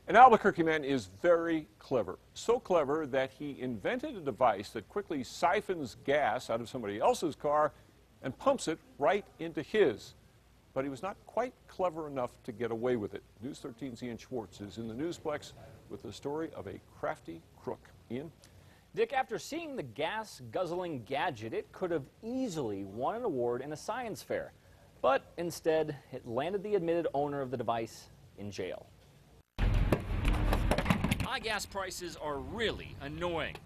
An Albuquerque man is very clever. So clever that he invented a device that quickly siphons gas out of somebody else's car and pumps it right into his. But he was not quite clever enough to get away with it. News 13's Ian Schwartz is in the Newsplex with the story of a crafty crook. Ian? Dick, after seeing the gas-guzzling gadget, it could have easily won an award in a science fair. But instead, it landed the admitted owner of the device in jail. High gas prices are really annoying,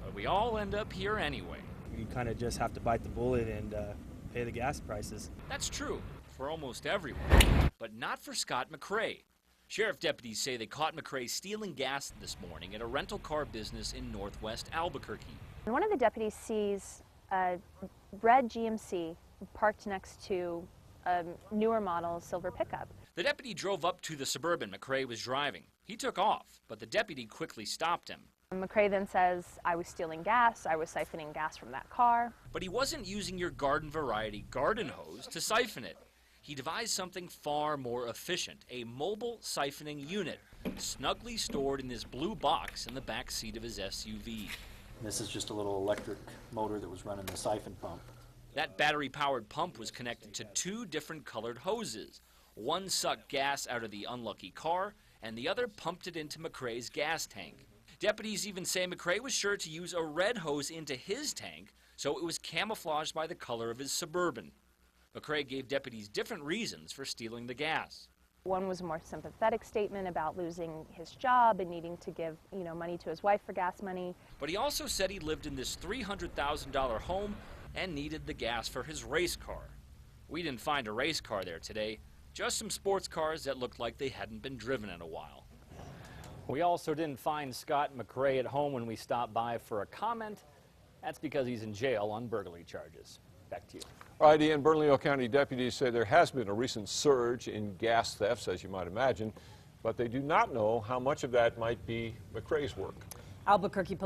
but we all end up here anyway. You kind of just have to bite the bullet and pay the gas prices. That's true for almost everyone, but not for Scott McCrae. Sheriff deputies say they caught McCrae stealing gas this morning at a rental car business in northwest Albuquerque. One of the deputies sees a red GMC parked next to a newer model silver pickup. The deputy drove up to the Suburban McCrae was driving. He took off, but the deputy quickly stopped him. McCrae then says, "I was stealing gas, I was siphoning gas from that car." But he wasn't using your garden variety garden hose to siphon it. He devised something far more efficient, a mobile siphoning unit, snugly stored in this blue box in the back seat of his SUV. This is just a little electric motor that was running the siphon pump. That battery-powered pump was connected to two different colored hoses. One sucked gas out of the unlucky car, and the other pumped it into McCrae's gas tank. Deputies even say McCrae was sure to use a red hose into his tank, so it was camouflaged by the color of his Suburban. McCrae gave deputies different reasons for stealing the gas. One was a more sympathetic statement about losing his job and needing to give, money to his wife for gas money. But he also said he lived in this $300,000 home and needed the gas for his race car. We didn't find a race car there today, just some sports cars that looked like they hadn't been driven in a while. We also didn't find Scott McCrae at home when we stopped by for a comment. That's because he's in jail on burglary charges. Back to you. All right, Ian, Bernalillo County deputies say there has been a recent surge in gas thefts, as you might imagine, but they do not know how much of that might be McCrae's work. Albuquerque